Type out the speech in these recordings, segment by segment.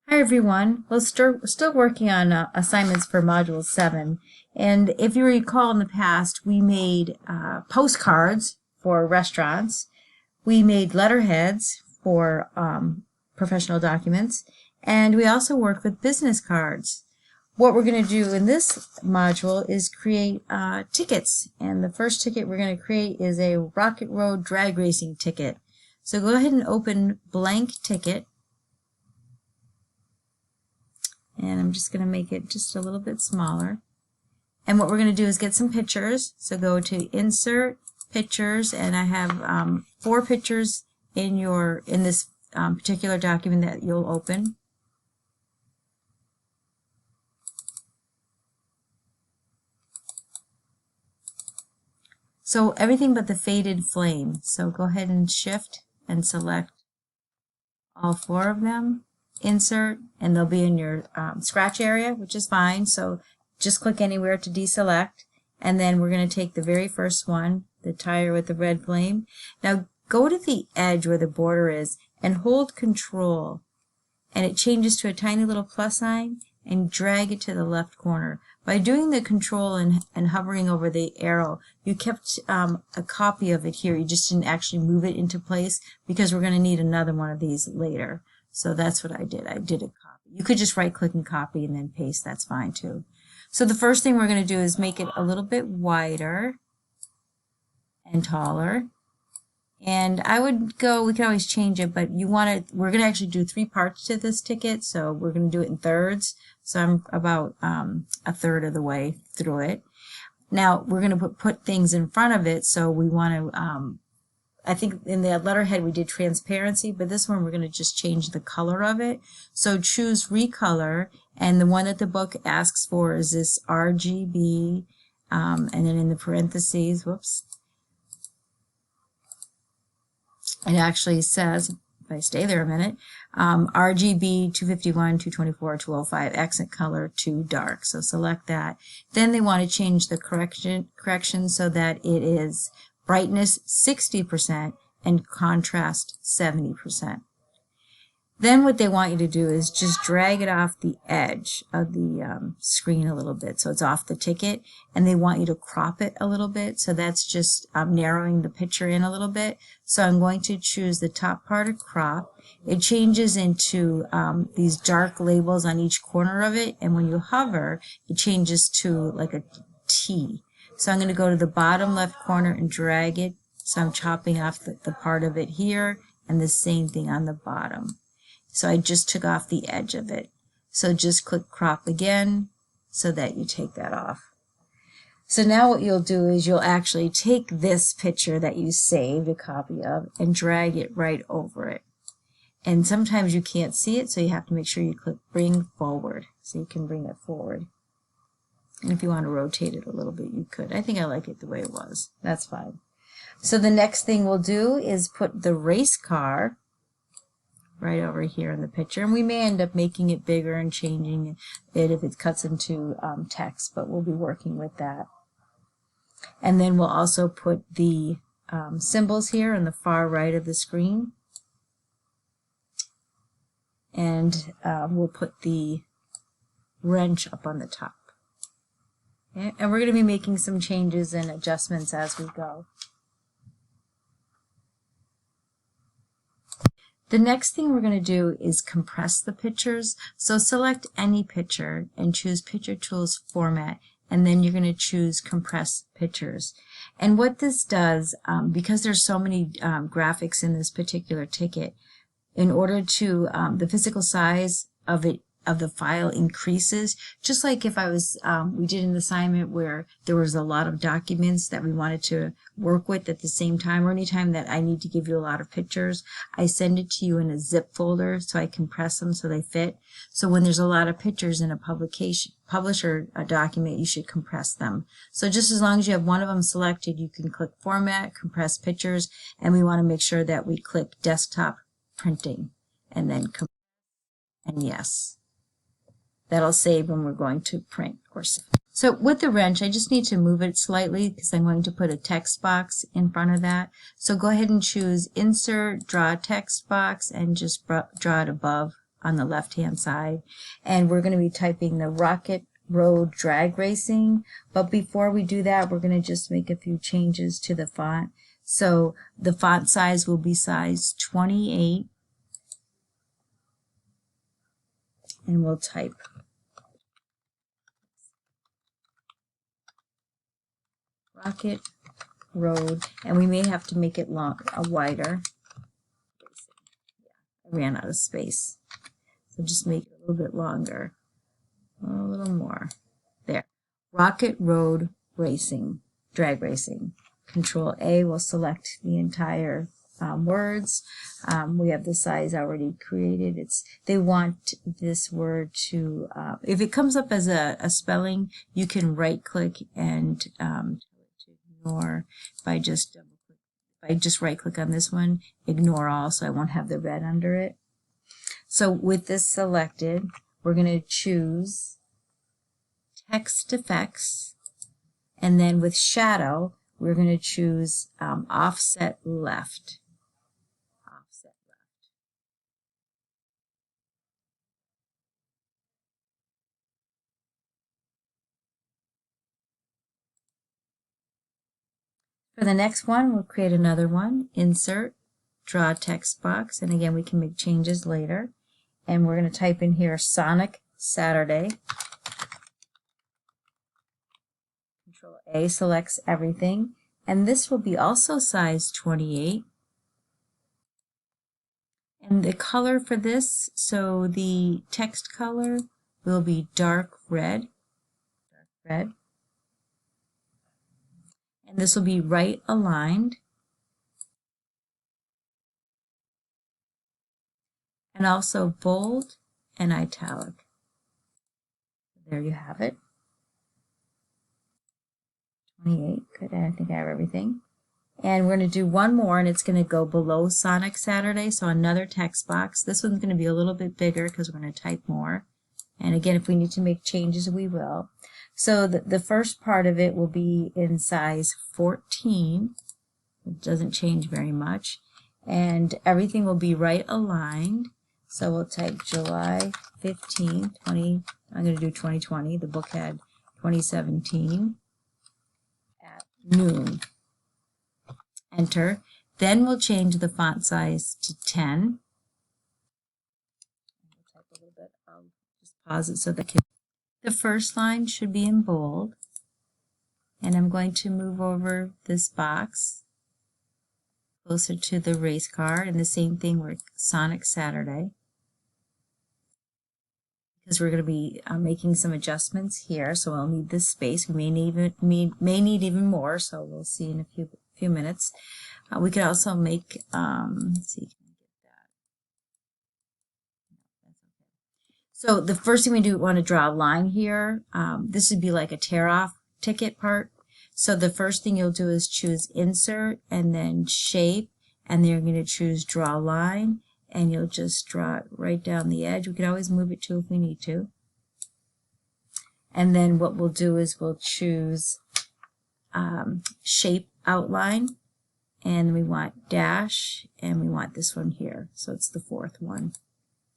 Hi everyone. We're still working on assignments for Module 7. And if you recall in the past, we made postcards for restaurants. We made letterheads for professional documents. And we also worked with business cards. What we're going to do in this module is create tickets. And the first ticket we're going to create is a Rocketroad drag racing ticket. So go ahead and open blank ticket. And I'm just going to make it just a little bit smaller. And what we're going to do is get some pictures. So go to Insert, Pictures, and I have 4 pictures in this particular document that you'll open. So everything but the faded flame. So go ahead and Shift and select all 4 of them. Insert, and they'll be in your scratch area, which is fine. So just click anywhere to deselect, and then we're going to take the very first one, the tire with the red flame. Now go to the edge where the border is and hold Control, and it changes to a tiny little plus sign, and drag it to the left corner. By doing the Control and hovering over the arrow, you kept a copy of it here. You just didn't actually move it into place because we're going to need another one of these later. So that's what I did. I did a copy. You could just right click and copy and then paste. That's fine too. So the first thing we're going to do is make it a little bit wider and taller. And I would go, we can always change it, but we're going to actually do 3 parts to this ticket. So we're going to do it in thirds. So I'm about a third of the way through it. Now we're going to put things in front of it. So we want to, I think in the letterhead we did transparency, but this one we're going to just change the color of it. So choose recolor, and the one that the book asks for is this RGB, and then in the parentheses, whoops, it actually says, if I stay there a minute, RGB 251, 224, 205, accent color to dark. So select that. Then they want to change the correction so that it is brightness 60% and contrast 70%. Then what they want you to do is just drag it off the edge of the screen a little bit so it's off the ticket, and they want you to crop it a little bit, so that's just narrowing the picture in a little bit. So I'm going to choose the top part of crop. It changes into these dark labels on each corner of it, and when you hover it changes to like a T. So I'm going to go to the bottom left corner and drag it. So I'm chopping off the part of it here, and the same thing on the bottom. So I just took off the edge of it. So just click crop again so that you take that off. So now what you'll do is you'll actually take this picture that you saved a copy of and drag it right over it. And sometimes you can't see it, so you have to make sure you click bring forward so you can bring it forward. And if you want to rotate it a little bit, you could. I think I like it the way it was. That's fine. So the next thing we'll do is put the race car right over here in the picture. And we may end up making it bigger and changing it if it cuts into text, but we'll be working with that. And then we'll also put the symbols here on the far right of the screen. And we'll put the wrench up on the top. Okay? And we're going to be making some changes and adjustments as we go. The next thing we're going to do is compress the pictures. So select any picture and choose Picture Tools Format, and then you're going to choose Compress Pictures. And what this does, because there's so many graphics in this particular ticket, in order to, the physical size of the file increases, just like if I was, we did an assignment where there was a lot of documents that we wanted to work with at the same time, or anytime that I need to give you a lot of pictures, I send it to you in a zip folder so I compress them so they fit. So when there's a lot of pictures in a publisher document, you should compress them. So just as long as you have one of them selected, you can click Format, Compress Pictures, and we want to make sure that we click Desktop Printing, and then compress, and yes. That'll save when we're going to print or save. So with the wrench, I just need to move it slightly because I'm going to put a text box in front of that. So go ahead and choose Insert, Draw Text Box, and just draw it above on the left-hand side. And we're going to be typing the Rocketroad drag racing. But before we do that, we're going to just make a few changes to the font. So the font size will be size 28. And we'll type Rocketroad, and we may have to make it wider. I ran out of space, so just make it a little bit longer, a little more. There, Rocketroad racing, drag racing. Control A will select the entire words. We have the size already created. They want this word to, if it comes up as a spelling, you can right click and ignore. If I just right click on this one, ignore all, so I won't have the red under it. So with this selected, we're going to choose text effects, and then with shadow, we're going to choose offset left. Offset left. For the next one, we'll create another one. Insert, draw text box, and again, we can make changes later. And we're going to type in here Sonic Saturday. Control A selects everything. And this will be also size 28. And the color for this, so the text color will be dark red. Dark red. And this will be right aligned. And also bold and italic. There you have it. 28. Good. I think I have everything. And we're going to do one more, and it's going to go below Sonic Saturday, so another text box. This one's going to be a little bit bigger because we're going to type more. And again, if we need to make changes, we will. So the first part of it will be in size 14. It doesn't change very much. And everything will be right aligned. So we'll type July 15, 20, I'm going to do 2020. The book had 2017 at noon. Enter. Then we'll change the font size to 10. I'll type a little bit. I'll just pause it so that the first line should be in bold. And I'm going to move over this box closer to the race car, and the same thing with Sonic Saturday, because we're going to be making some adjustments here, so we'll need this space. We may need even more, so we'll see in a few minutes. We could also make, let's see, can I get that? No, that's okay. So the first thing we do, want to draw a line here. This would be like a tear-off ticket part. So the first thing you'll do is choose Insert and then Shape, and then you're going to choose Draw Line, and you'll just draw it right down the edge. We can always move it too if we need to. And then what we'll do is we'll choose Shape Outline, and we want dash, and we want this one here. So it's the fourth one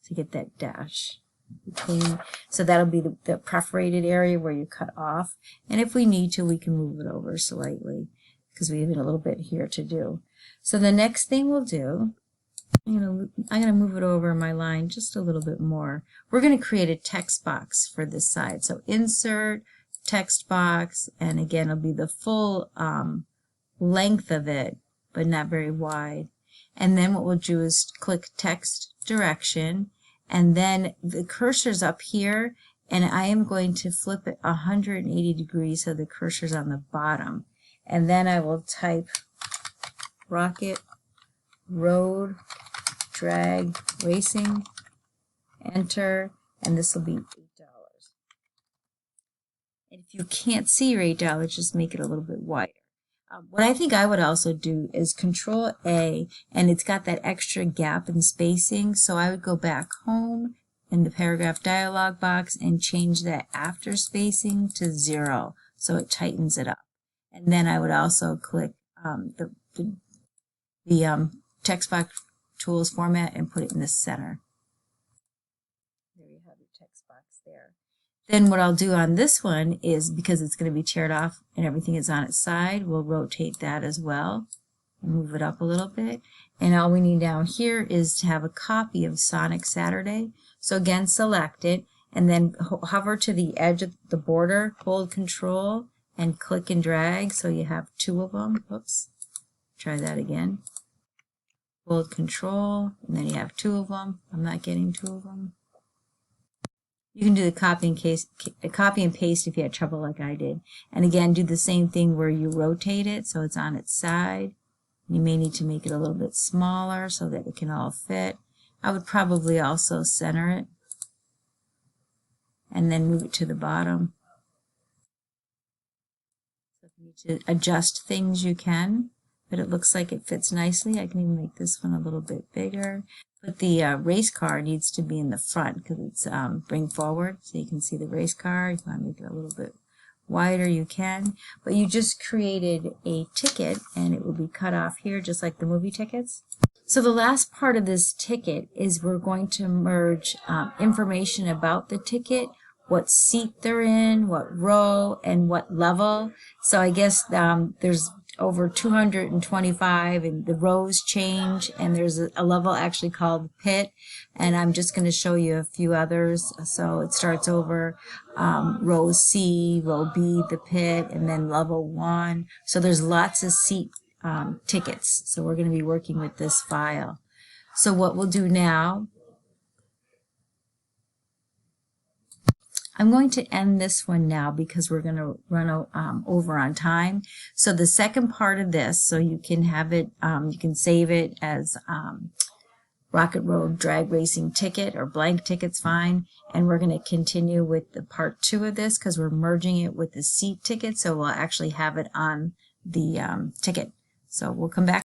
to get that dash between. So that'll be the perforated area where you cut off. And if we need to, we can move it over slightly because we have a little bit here to do. So the next thing we'll do, I'm going to move it over my line just a little bit more. We're going to create a text box for this side. So insert, text box, and again, it'll be the full length of it, but not very wide. And then what we'll do is click text direction, and then the cursor's up here, and I am going to flip it 180 degrees so the cursor's on the bottom. And then I will type Rocketroad drag racing, enter, and this will be $8. And if you can't see your $8, just make it a little bit wider. What I think I would also do is Control A, and it's got that extra gap in spacing, so I would go back home in the paragraph dialog box and change that after spacing to 0, so it tightens it up. And then I would also click the text box tools format and put it in the center. There you have your text box there. Then what I'll do on this one is, because it's going to be teared off and everything is on its side, we'll rotate that as well and move it up a little bit. And all we need down here is to have a copy of Sonic Saturday. So again, select it and then hover to the edge of the border, hold Control and click and drag so you have two of them. Oops, try that again. Hold Control and then you have two of them. I'm not getting two of them. You can do the copy and paste if you had trouble like I did. And again, do the same thing where you rotate it so it's on its side. You may need to make it a little bit smaller so that it can all fit. I would probably also center it and then move it to the bottom. So if you need to adjust things, you can, but it looks like it fits nicely. I can even make this one a little bit bigger. But the race car needs to be in the front because it's bring forward, so you can see the race car. If you want to make it a little bit wider, you can. But you just created a ticket, and it will be cut off here, just like the movie tickets. So the last part of this ticket is we're going to merge information about the ticket, what seat they're in, what row, and what level. So I guess there's over 225 and the rows change, and there's a level actually called pit, and I'm just going to show you a few others. So it starts over row C, row B, the pit, and then level 1. So there's lots of seat tickets. So we're going to be working with this file. So what we'll do now, I'm going to end this one now because we're going to run over on time. So the second part of this, so you can have it, you can save it as Rocketroad drag racing ticket or blank ticket's fine. And we're going to continue with the part 2 of this because we're merging it with the seat ticket. So we'll actually have it on the ticket. So we'll come back.